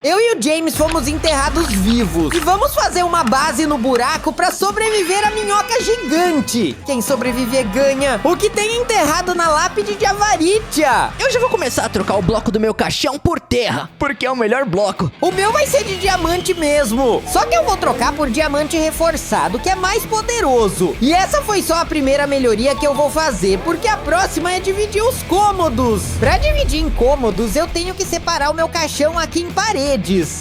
Eu e o James fomos enterrados vivos e vamos fazer uma base no buraco pra sobreviver à minhoca gigante. Quem sobreviver ganha o que tem enterrado na lápide de Avaritia. Eu já vou começar a trocar o bloco do meu caixão por terra, porque é o melhor bloco. O meu vai ser de diamante mesmo, só que eu vou trocar por diamante reforçado, que é mais poderoso. E essa foi só a primeira melhoria que eu vou fazer, porque a próxima é dividir os cômodos. Pra dividir em cômodos, eu tenho que separar o meu caixão aqui em paredes.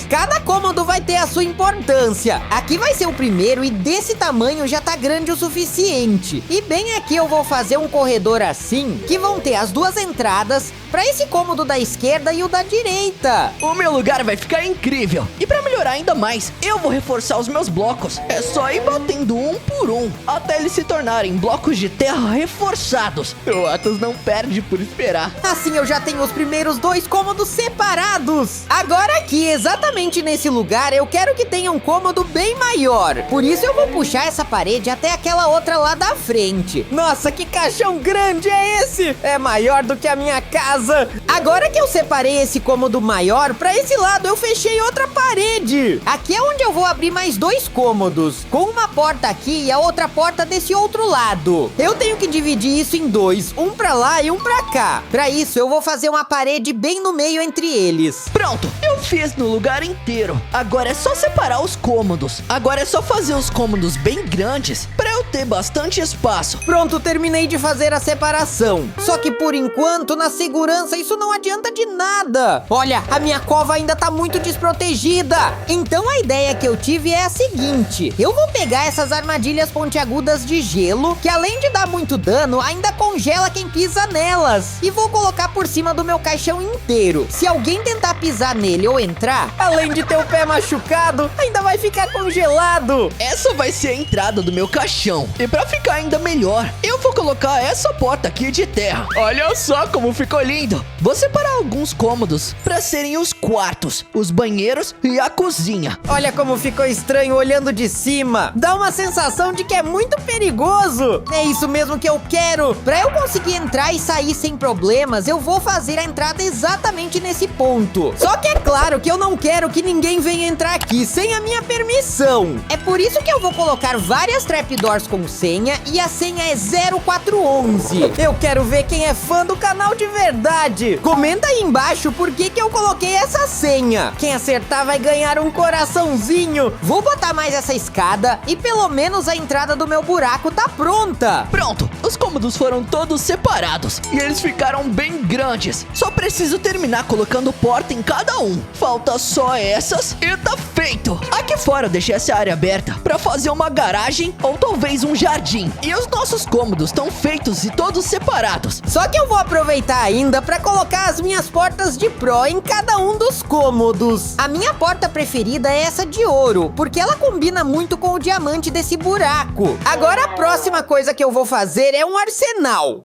Cada cômodo vai ter a sua importância. Aqui vai ser o primeiro e desse tamanho já tá grande o suficiente. E bem aqui eu vou fazer um corredor assim, que vão ter as duas entradas para esse cômodo da esquerda e o da direita. O meu lugar vai ficar incrível. E pra melhorar ainda mais, eu vou reforçar os meus blocos. É só ir batendo um por um, até eles se tornarem blocos de terra reforçados. O Atos não perde por esperar. Assim eu já tenho os primeiros dois cômodos separados. Agora aqui, exatamente nesse lugar, eu quero que tenha um cômodo bem maior. Por isso eu vou puxar essa parede até aquela outra lá da frente. Nossa, que caixão grande é esse? É maior do que a minha casa. Agora que eu separei esse cômodo maior, pra esse lado eu fechei outra parede. Aqui é onde eu vou abrir mais dois cômodos, com uma porta aqui e a outra porta desse outro lado. Eu tenho que dividir isso em dois, um pra lá e um pra cá. Pra isso eu vou fazer uma parede bem no meio entre eles. Pronto, eu fiz no lugar inteiro. Agora é só separar os cômodos. Agora é só fazer os cômodos bem grandes pra eu ter bastante espaço. Pronto, terminei de fazer a separação. Só que por enquanto, na segurança, isso não adianta de nada. Olha, a minha cova ainda tá muito desprotegida. Então a ideia que eu tive é a seguinte: eu vou pegar essas armadilhas pontiagudas de gelo, que além de dar muito dano, ainda congela quem pisa nelas, e vou colocar por cima do meu caixão inteiro. Se alguém tentar pisar nele ou entrar, além de ter o pé machucado, ainda vai ficar congelado. Essa vai ser a entrada do meu caixão. E pra ficar ainda melhor, eu vou colocar essa porta aqui de terra. Olha só como ficou lindo. Vou separar alguns cômodos pra serem os quartos, os banheiros e a cozinha. Olha como ficou estranho olhando de cima. Dá uma sensação de que é muito perigoso. É isso mesmo que eu quero. Pra eu conseguir entrar e sair sem problemas, eu vou fazer a entrada exatamente nesse ponto. Só que é claro que eu não quero que ninguém venha entrar aqui sem a minha permissão. É por isso que eu vou colocar várias trapdoors com senha, e a senha é 0411. Eu quero ver quem é fã do canal de verdade. Comenta aí embaixo por que eu coloquei essa senha. Quem acertar vai ganhar um coraçãozinho. Vou botar mais essa escada e pelo menos a entrada do meu buraco tá pronta. Pronto, os cômodos foram todos separados e eles ficaram bem grandes. Só preciso terminar colocando porta em cada um. Falta só essas e tá feito. Aqui fora eu deixei essa área aberta pra fazer uma garagem ou talvez um jardim. E os nossos cômodos estão feitos e todos separados. Só que eu vou aproveitar ainda pra colocar as minhas portas de Pro em cada um dos cômodos. A minha porta preferida é essa de ouro, porque ela combina muito com o diamante desse buraco. Agora a próxima coisa que eu vou fazer é um arsenal.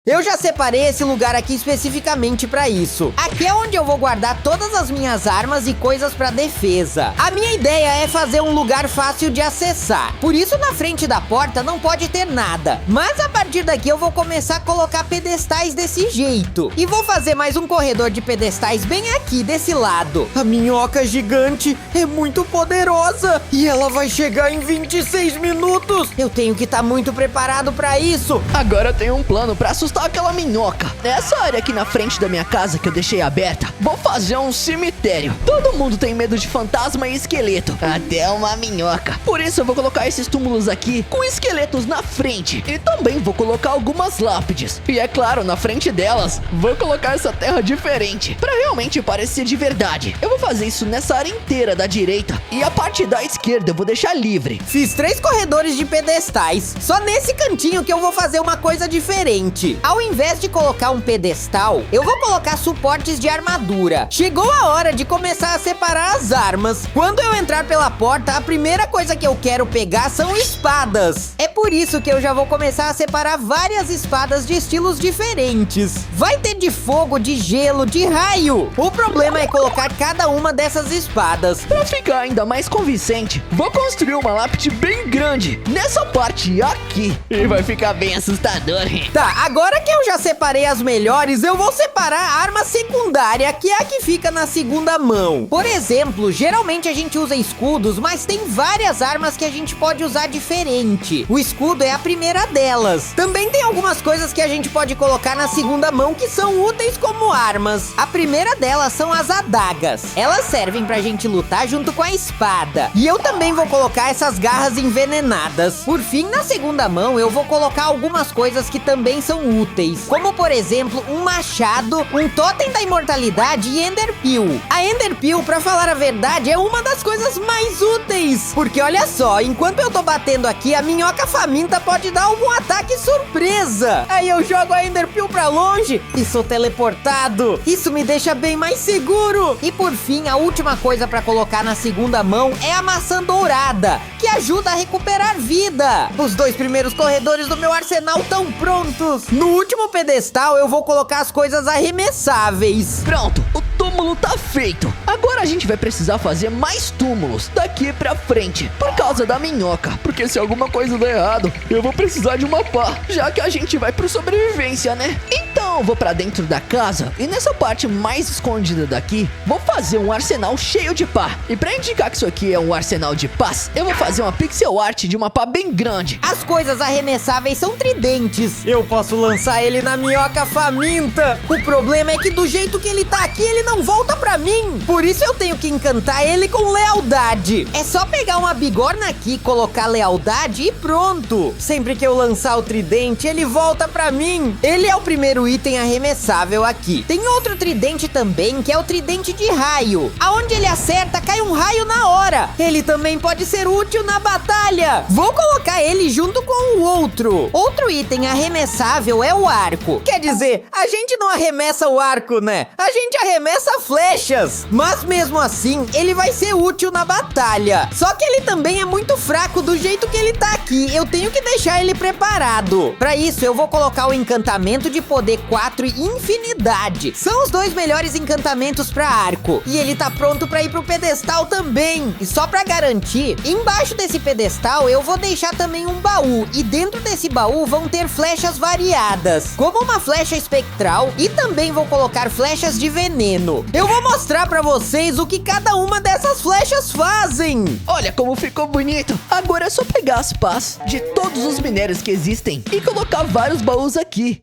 Eu já separei esse lugar aqui especificamente pra isso. Aqui é onde eu vou guardar todas as minhas armas e coisas pra defesa. A minha ideia é fazer um lugar fácil de acessar. Por isso, na frente da porta não pode ter nada. Mas a partir daqui eu vou começar a colocar pedestais desse jeito. E vou fazer mais um corredor de pedestais bem aqui, desse lado. A minhoca gigante é muito poderosa e ela vai chegar em 26 minutos. Eu tenho que estar muito preparado pra isso. Agora eu tenho um plano pra assustar aquela minhoca. Nessa área aqui na frente da minha casa que eu deixei aberta, vou fazer um cemitério. Todo mundo tem medo de fantasma e esqueleto, até uma minhoca. Por isso eu vou colocar esses túmulos aqui com esqueletos na frente. E também vou colocar algumas lápides. E é claro, na frente delas, vou colocar essa terra diferente, pra realmente parecer de verdade. Eu vou fazer isso nessa área inteira da direita, e a parte da esquerda eu vou deixar livre. Fiz 3 corredores de pedestais. Só nesse cantinho que eu vou fazer uma coisa diferente. Ao invés de colocar um pedestal, eu vou colocar suportes de armadura. Chegou a hora de começar a separar as armas. Quando eu entrar pela porta, a primeira coisa que eu quero pegar são espadas. É por isso que eu já vou começar a separar preparar várias espadas de estilos diferentes. Vai ter de fogo, de gelo, de raio. O problema é colocar cada uma dessas espadas. Pra ficar ainda mais convincente, vou construir uma lápide bem grande nessa parte aqui. E vai ficar bem assustador. Tá, agora que eu já separei as melhores, eu vou separar a arma secundária, que é a que fica na segunda mão. Por exemplo, geralmente a gente usa escudos, mas tem várias armas que a gente pode usar diferente. O escudo é a primeira delas. Também tem algumas coisas que a gente pode colocar na segunda mão que são úteis como armas. A primeira delas são as adagas. Elas servem pra gente lutar junto com a espada. E eu também vou colocar essas garras envenenadas. Por fim, na segunda mão, eu vou colocar algumas coisas que também são úteis. Como, por exemplo, um machado, um totem da imortalidade e Enderpeel. A Enderpeel, pra falar a verdade, é uma das coisas mais úteis. Porque olha só, enquanto eu tô batendo aqui, a minhoca faminta pode dar algum ataque surpresa. Aí eu jogo a Enderpeel pra longe e sou teleportado. Isso me deixa bem mais seguro. E por fim, a última coisa pra colocar na segunda mão é a maçã dourada, que ajuda a recuperar vida. Os 2 primeiros corredores do meu arsenal estão prontos. No último pedestal, eu vou colocar as coisas arremessáveis. Pronto, o túmulo tá feito. Agora a gente vai precisar fazer mais túmulos daqui pra frente, por causa da minhoca. Porque se alguma coisa der errado, eu vou precisar de uma pá, já que a gente vai pro sobrevivência, né? Então eu vou pra dentro da casa e nessa parte mais escondida daqui, vou fazer um arsenal cheio de pá. E pra indicar que isso aqui é um arsenal de pás, eu vou fazer uma pixel art de uma pá bem grande. As coisas arremessáveis são tridentes. Eu posso lançar ele na minhoca faminta. O problema é que do jeito que ele tá aqui, ele não volta pra mim. Por isso eu tenho que encantar ele com lealdade. É só pegar uma bigorna aqui, colocar lealdade e pronto. Sempre que eu lançar o tridente, ele volta pra mim. Ele é o primeiro item arremessável aqui. Tem outro tridente também, que é o tridente de raio. Aonde ele acerta, cai um raio na hora. Ele também pode ser útil na batalha. Vou colocar ele junto com o outro. Outro item arremessável é o arco. Quer dizer, a gente não arremessa o arco, né? A gente arremessa flechas. Mas mesmo assim, ele vai ser útil na batalha. Só que ele também é muito fraco do jeito que ele tá aqui. Eu tenho que deixar ele preparado. Pra isso, eu vou colocar o encantamento de poder 4 e infinidade. São os 2 melhores encantamentos pra arco. E ele tá pronto pra ir pro pedestal também. E só pra garantir, embaixo desse pedestal eu vou deixar também um baú. E dentro desse baú vão ter flechas variadas, como uma flecha espectral, e também vou colocar flechas de veneno. Eu vou mostrar pra vocês o que cada uma dessas flechas fazem. Olha como ficou bonito. Agora é só pegar as pás de todos os minérios que existem e colocar vários baús aqui.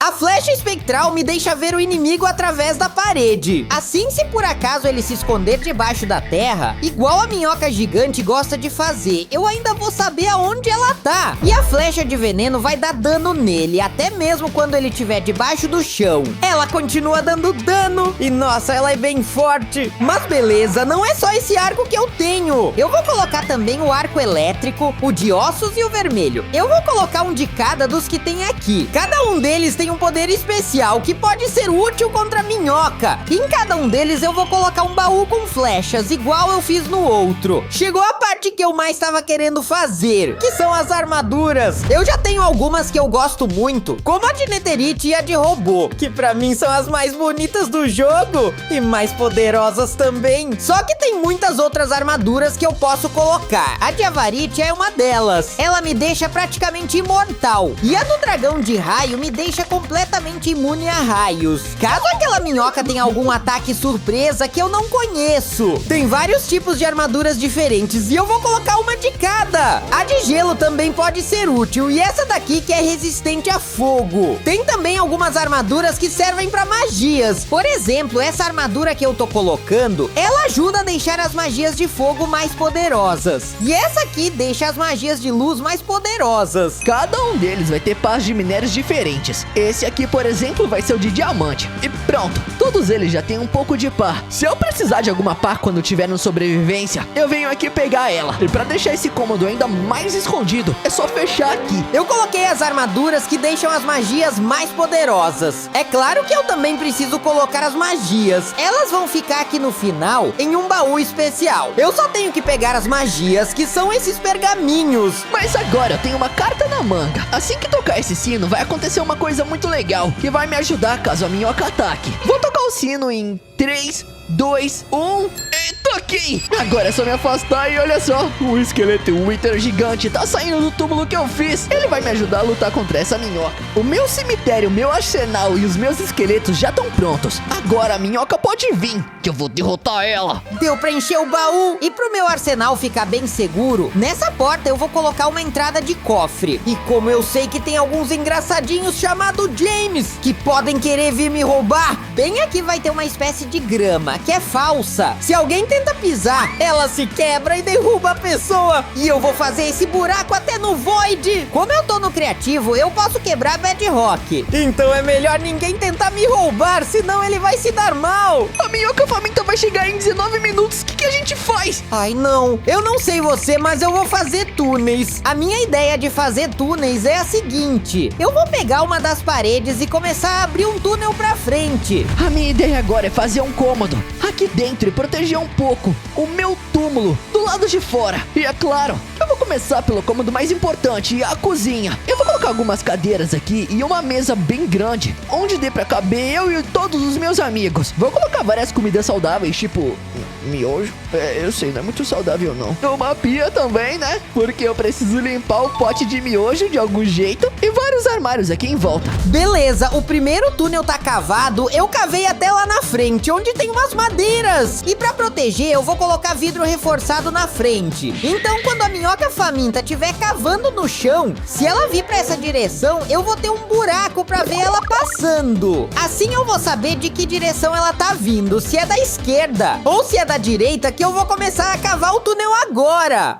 A flecha espectral me deixa ver o inimigo através da parede. Assim, se por acaso ele se esconder debaixo da terra, igual a minhoca gigante gosta de fazer, eu ainda vou saber aonde ela tá. E a flecha de veneno vai dar dano nele, até mesmo quando ele estiver debaixo do chão. Ela continua dando dano. E nossa, ela é bem forte. Mas beleza, não é só esse arco que eu tenho. Eu vou colocar também o arco elétrico, o de ossos e o vermelho. Eu vou colocar um de cada dos que tem aqui. Cada um deles tem um poder especial que pode ser útil contra a minhoca. Em cada um deles eu vou colocar um baú com flechas, igual eu fiz no outro. Chegou a parte que eu mais estava querendo fazer, que são as armaduras. Eu já tenho algumas que eu gosto muito, como a de Netherite e a de robô, que pra mim são as mais bonitas do jogo e mais poderosas também. Só que tem muitas outras armaduras que eu posso colocar. A de Avarite é uma delas. Ela me deixa praticamente imortal. E a do dragão de raio me deixa completamente imune a raios. Caso aquela minhoca tenha algum ataque surpresa que eu não conheço. Tem vários tipos de armaduras diferentes e eu vou colocar uma de cada. A de gelo também pode ser útil e essa daqui que é resistente a fogo. Tem também algumas armaduras que servem para magias. Por exemplo, essa armadura que eu tô colocando, ela ajuda a deixar as magias de fogo mais poderosas. E essa aqui deixa as magias de luz mais poderosas. Cada um deles vai ter pás de minérios diferentes. Esse aqui, por exemplo, vai ser o de diamante. E pronto, todos eles já têm um pouco de pá. Se eu precisar de alguma pá quando tiver no sobrevivência, eu venho aqui pegar ela. E pra deixar esse cômodo ainda mais escondido, é só fechar aqui. Eu coloquei as armaduras que deixam as magias mais poderosas. É claro que eu também preciso colocar as magias. Elas vão ficar aqui no final, em um baú especial. Eu só tenho que pegar as magias, que são esses pergaminhos. Mas agora eu tenho uma carta na manga. Assim que tocar esse sino, vai acontecer uma coisa muito legal, que vai me ajudar caso a minhoca ataque. Vou tocar o sino em 3, 2, 1... E toquei! Agora é só me afastar e olha só, o esqueleto Wither gigante tá saindo do túmulo que eu fiz. Ele vai me ajudar a lutar contra essa minhoca. O meu cemitério, o meu arsenal e os meus esqueletos já estão prontos. Agora a minhoca pode vir, que eu vou derrotar ela. Deu pra encher o baú. E pro meu arsenal ficar bem seguro, nessa porta eu vou colocar uma entrada de cofre. E como eu sei que tem alguns engraçadinhos chamados James, que podem querer vir me roubar, bem aqui vai ter uma espécie de grama, que é falsa. Se alguém tenta pisar, ela se quebra e derruba a pessoa. E eu vou fazer esse buraco até no Void. Como eu tô no criativo, eu posso quebrar Bedrock. Então é melhor ninguém tentar me roubar, senão ele vai se dar mal. A minhoca faminta vai chegar em 19 minutos. O que a gente faz? Ai, não. Eu não sei você, mas eu vou fazer túneis. A minha ideia de fazer túneis é a seguinte. Eu vou pegar uma das paredes e começar a abrir um túnel pra frente. A minha ideia agora é fazer um cômodo aqui dentro e proteger um pouco o meu túmulo do lado de fora. E é claro, eu vou começar pelo cômodo mais importante, a cozinha. Eu vou colocar algumas cadeiras aqui e uma mesa bem grande, onde dê pra caber eu e todos os meus amigos. Vou colocar várias comidas saudáveis, tipo miojo. Eu sei, não é muito saudável não. Uma pia também, né? Porque eu preciso limpar o pote de miojo de algum jeito. E vários armários aqui em volta. Beleza, o primeiro túnel tá cavado. Eu cavei até lá na frente, onde tem umas madeiras. E pra proteger, eu vou colocar vidro reforçado na frente. Então, quando a minhoca faminta estiver cavando no chão, se ela vir pra essa direção, eu vou ter um buraco pra ver ela passando. Assim eu vou saber de que direção ela tá vindo, se é da esquerda ou se é da direita, que eu vou começar a cavar o túnel agora.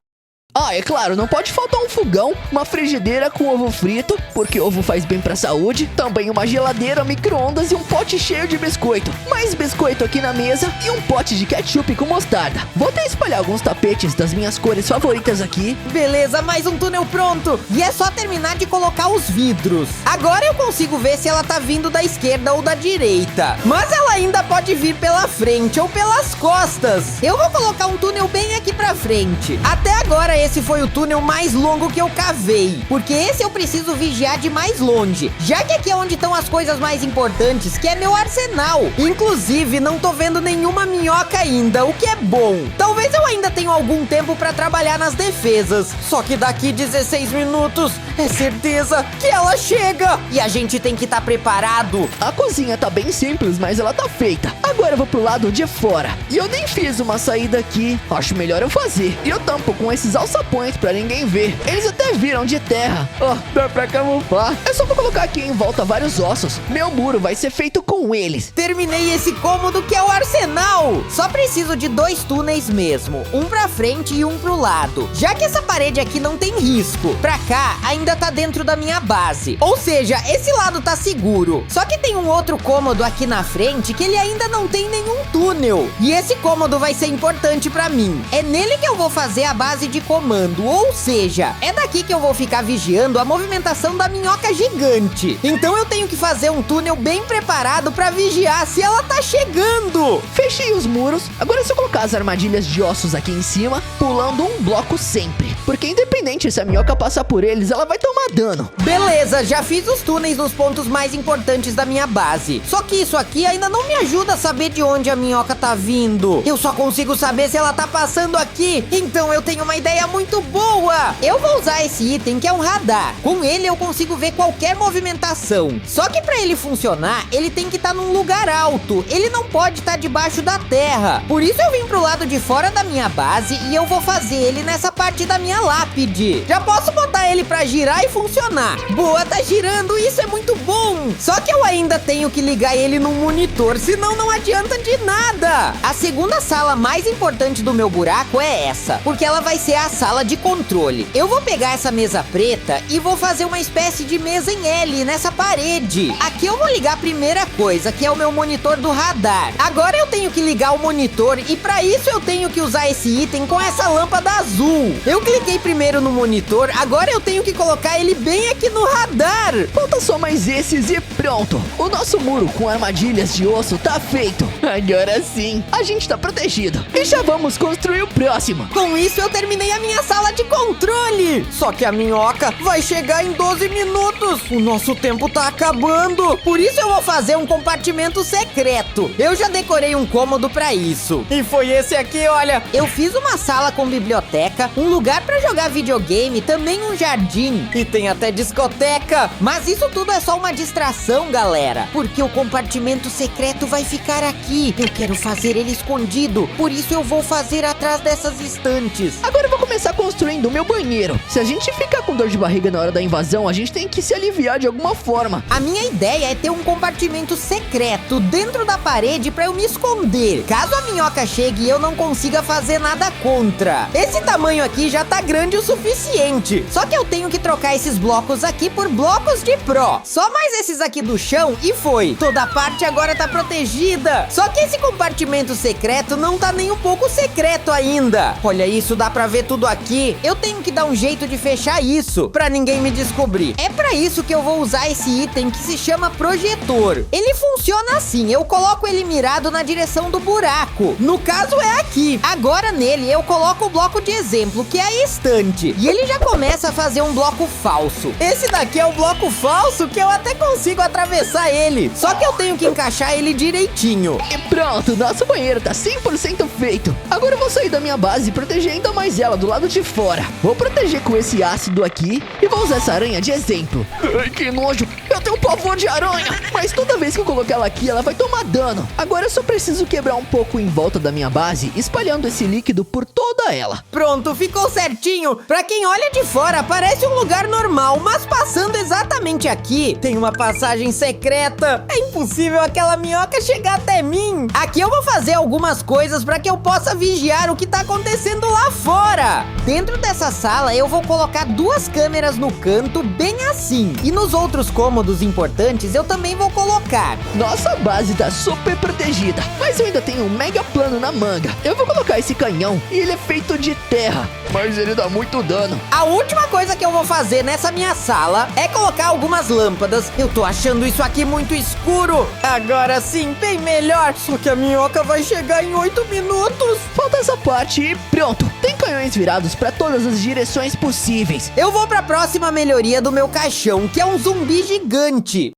Ah, é claro, não pode faltar um fogão, uma frigideira com ovo frito, porque ovo faz bem pra saúde, também uma geladeira, micro-ondas e um pote cheio de biscoito. Mais biscoito aqui na mesa e um pote de ketchup com mostarda. Vou até espalhar alguns tapetes das minhas cores favoritas aqui. Beleza, mais um túnel pronto. E é só terminar de colocar os vidros. Agora eu consigo ver se ela tá vindo da esquerda ou da direita. Mas ela ainda pode vir pela frente ou pelas costas. Eu vou colocar um túnel bem aqui pra frente. Até agora esse foi o túnel mais longo que eu cavei, porque esse eu preciso vigiar de mais longe, já que aqui é onde estão as coisas mais importantes, que é meu arsenal. Inclusive, não tô vendo nenhuma minhoca ainda, o que é bom. Talvez eu ainda tenha algum tempo pra trabalhar nas defesas, só que daqui 16 minutos, é certeza que ela chega, e a gente tem que estar preparado. A cozinha tá bem simples, mas ela tá feita. Agora eu vou pro lado de fora, e eu nem fiz uma saída aqui, acho melhor eu fazer. E eu tampo com esses alçapões pra ninguém ver. Eles até viram de terra. Ó, dá pra camuflar. Eu só vou colocar aqui em volta vários ossos. Meu muro vai ser feito com eles. Terminei esse cômodo que é o arsenal. Só preciso de 2 túneis mesmo. Um pra frente e um pro lado. Já que essa parede aqui não tem risco. Pra cá, ainda tá dentro da minha base. Ou seja, esse lado tá seguro. Só que tem um outro cômodo aqui na frente que ele ainda não tem nenhum túnel. E esse cômodo vai ser importante pra mim. É nele que eu vou fazer a base de comando, ou seja, é daqui que eu vou ficar vigiando a movimentação da minhoca gigante. Então eu tenho que fazer um túnel bem preparado pra vigiar se ela tá chegando. Fechei os muros, agora é só colocar as armadilhas de ossos aqui em cima, pulando um bloco sempre. Porque independente se a minhoca passar por eles, ela vai tomar dano. Beleza, já fiz os túneis nos pontos mais importantes da minha base. Só que isso aqui ainda não me ajuda a saber de onde a minhoca tá vindo. Eu só consigo saber se ela tá passando aqui. Então eu tenho uma ideia muito boa. Eu vou usar esse item que é um radar. Com ele eu consigo ver qualquer movimentação. Só que pra ele funcionar, ele tem que estar num lugar alto. Ele não pode estar debaixo da terra. Por isso eu vim pro lado de fora da minha base e eu vou fazer ele nessa parte da minha minha lápide. Já posso botar ele pra girar e funcionar. Boa, tá girando, isso é muito bom. Só que eu ainda tenho que ligar ele num monitor, senão não adianta de nada. A segunda sala mais importante do meu buraco é essa, porque ela vai ser a sala de controle. Eu vou pegar essa mesa preta e vou fazer uma espécie de mesa em L nessa parede. Aqui eu vou ligar a primeira coisa, que é o meu monitor do radar. Agora eu tenho que ligar o monitor e pra isso eu tenho que usar esse item com essa lâmpada azul. Eu cliquei primeiro no monitor, agora eu tenho que colocar ele bem aqui no radar. Falta só mais esses e pronto. O nosso muro com armadilhas de osso tá feito. Agora sim, a gente tá protegido. E já vamos construir o próximo. Com isso eu terminei a minha sala de controle. Só que a minhoca vai chegar em 12 minutos. O nosso tempo tá acabando. Por isso eu vou fazer um compartimento secreto. Eu já decorei um cômodo pra isso. E foi esse aqui, olha. Eu fiz uma sala com biblioteca, um lugar pra jogar videogame, também um jardim. E tem até discoteca. Mas isso tudo é só uma distração, galera. Porque o compartimento secreto vai ficar aqui. Eu quero fazer ele escondido. Por isso eu vou fazer atrás dessas estantes. Agora eu vou começar construindo o meu banheiro. Se a gente ficar com dor de barriga na hora da invasão, a gente tem que se aliviar de alguma forma. A minha ideia é ter um compartimento secreto dentro da parede pra eu me esconder, caso a minhoca chegue e eu não consiga fazer nada contra. Esse tamanho aqui já tá grande o suficiente. Só que eu tenho que trocar esses blocos aqui por blocos de Pro. Só mais esses aqui do chão e foi. Toda a parte agora tá protegida. Só que esse compartimento secreto não tá nem um pouco secreto ainda. Olha isso, dá pra ver tudo aqui. Eu tenho que dar um jeito de fechar isso pra ninguém me descobrir. É pra isso que eu vou usar esse item que se chama projetor. Ele funciona assim, eu coloco ele mirado na direção do buraco. No caso é aqui. Agora nele eu coloco o bloco de exemplo, que é a estante. E ele já começa a fazer um bloco falso. Esse daqui é o bloco falso que eu até consigo atravessar ele. Só que eu tenho que encaixar ele direitinho. E pronto, nosso banheiro tá 100% feito. Agora eu vou sair da minha base e proteger ainda mais ela do lado de fora. Vou proteger com esse ácido aqui e vou usar essa aranha de exemplo. Ai, que nojo! Eu tenho pavor de aranha! Mas toda vez que eu colocar ela aqui, ela vai tomar dano. Agora eu só preciso quebrar um pouco em volta da minha base, espalhando esse líquido por toda ela. Pronto, ficou certinho. Pra quem olha de fora, parece um lugar normal, mas passando exatamente aqui, tem uma passagem secreta. É impossível aquela minhoca chegar até mim. Aqui eu vou fazer algumas coisas pra que eu possa vigiar o que tá acontecendo lá fora. Dentro dessa sala, eu vou colocar 2 câmeras no canto, bem assim. E nos outros cômodos importantes, eu também vou colocar. Nossa base tá super protegida, mas eu ainda tenho um mega plano na manga. Eu vou colocar esse canhão e ele é feito de terra, mas ele dá muito dano. A última coisa que eu vou fazer nessa minha sala é colocar algumas lâmpadas. Eu tô achando isso aqui muito escuro. Agora sim, bem melhor. Só que a minhoca vai chegar em 8 minutos. Falta essa parte e pronto. Tem canhões virados pra todas as direções possíveis. Eu vou pra próxima melhoria do meu caixão, que é um zumbi gigante.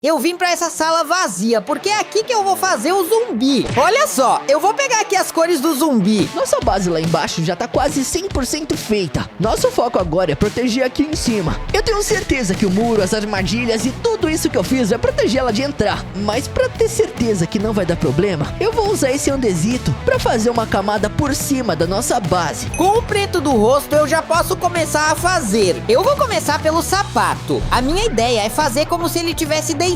Eu vim pra essa sala vazia, porque é aqui que eu vou fazer o zumbi. Olha só, eu vou pegar aqui as cores do zumbi. Nossa base lá embaixo já tá quase 100% feita. Nosso foco agora é proteger aqui em cima. Eu tenho certeza que o muro, as armadilhas e tudo isso que eu fiz vai proteger ela de entrar. Mas pra ter certeza que não vai dar problema, eu vou usar esse andesito pra fazer uma camada por cima da nossa base. Com o preto do rosto eu já posso começar a fazer. Eu vou começar pelo sapato. A minha ideia é fazer como se ele tivesse deitado.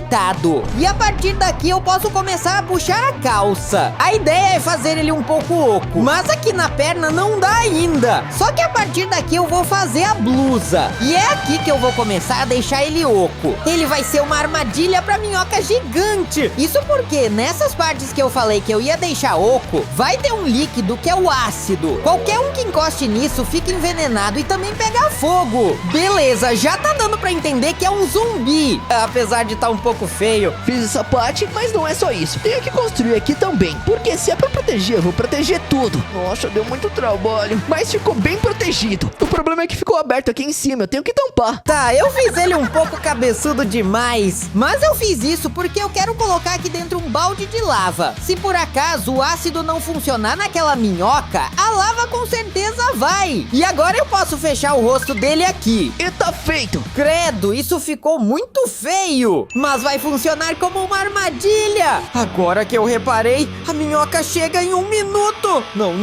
E a partir daqui eu posso começar a puxar a calça. A ideia é fazer ele um pouco oco, mas aqui na perna não dá ainda. Só que a partir daqui eu vou fazer a blusa. E é aqui que eu vou começar a deixar ele oco. Ele vai ser uma armadilha pra minhoca gigante. Isso porque nessas partes que eu falei que eu ia deixar oco, vai ter um líquido que é o ácido. Qualquer um que encoste nisso fica envenenado e também pega fogo. Beleza, já tá dando pra entender que é um zumbi, apesar de estar um pouco feio. Fiz essa parte, mas não é só isso. Tenho que construir aqui também, porque se é pra proteger, eu vou proteger tudo. Nossa, deu muito trabalho, mas ficou bem protegido. O problema é que ficou aberto aqui em cima, eu tenho que tampar. Tá, eu fiz ele um pouco cabeçudo demais, mas eu fiz isso porque eu quero colocar aqui dentro um balde de lava. Se por acaso o ácido não funcionar naquela minhoca, a lava com certeza vai. E agora eu posso fechar o rosto dele aqui. E tá feito. Credo, isso ficou muito feio. Mas vai funcionar como uma armadilha. Agora que eu reparei, a minhoca chega em 1 minuto. Não.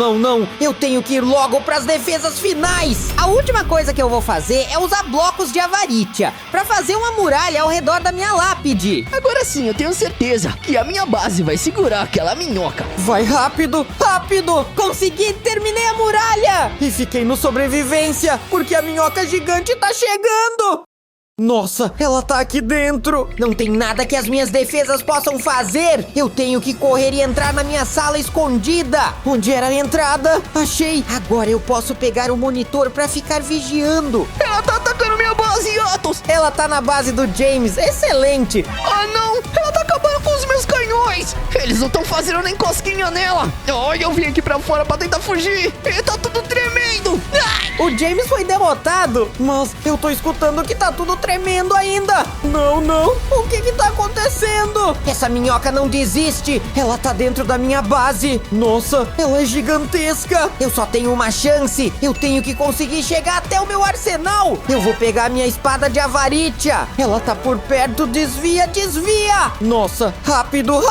Eu tenho que ir logo pras defesas finais. A última coisa que eu vou fazer é usar blocos de avaritia pra fazer uma muralha ao redor da minha lápide. Agora sim, eu tenho certeza que a minha base vai segurar aquela minhoca. Vai rápido! Consegui, terminei a muralha! E fiquei no sobrevivência, porque a minhoca gigante tá chegando! Nossa, ela tá aqui dentro! Não tem nada que as minhas defesas possam fazer! Eu tenho que correr e entrar na minha sala escondida! Onde era a entrada? Achei! Agora eu posso pegar o monitor pra ficar vigiando! Ela tá atacando minha base, Atos! Ela tá na base do James, excelente! Ah não! Ela tá acabando com os meus canhões! Eles não estão fazendo nem cosquinha nela! Olha, eu vim aqui pra fora pra tentar fugir! E tá tudo tremendo! Ai! O James foi derrotado, mas eu tô escutando que tá tudo tremendo ainda. Não. O que tá acontecendo? Essa minhoca não desiste. Ela tá dentro da minha base. Nossa, ela é gigantesca. Eu só tenho uma chance. Eu tenho que conseguir chegar até o meu arsenal. Eu vou pegar minha espada de avaritia. Ela tá por perto. Desvia. Nossa, rápido.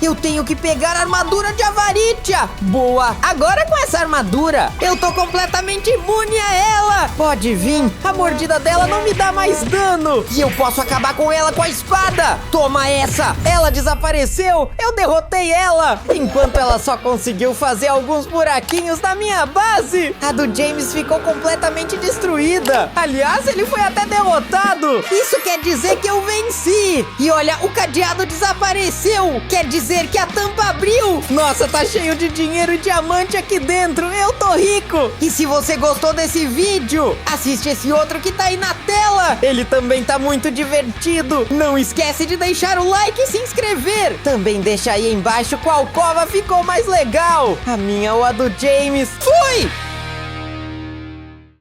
Eu tenho que pegar a armadura de avaritia. Boa. Agora com essa armadura, eu tô completamente imune a ela. Pode vir. A mordida dela não me dá mais dano. E eu posso acabar com ela com a espada. Toma essa. Ela desapareceu. Eu derrotei ela. Enquanto ela só conseguiu fazer alguns buraquinhos na minha base. A do James ficou completamente destruída. Aliás, ele foi até derrotado. Isso quer dizer que eu venci. E olha, o cadeado desapareceu. Quer dizer que a tampa abriu. Nossa, tá cheio de dinheiro e diamante aqui dentro. Eu tô rico. E se você gostou desse vídeo, assiste esse outro que tá aí na tela. Ele também tá muito divertido. Não esquece de deixar o like e se inscrever. Também deixa aí embaixo qual cova ficou mais legal, a minha ou a do James. Fui!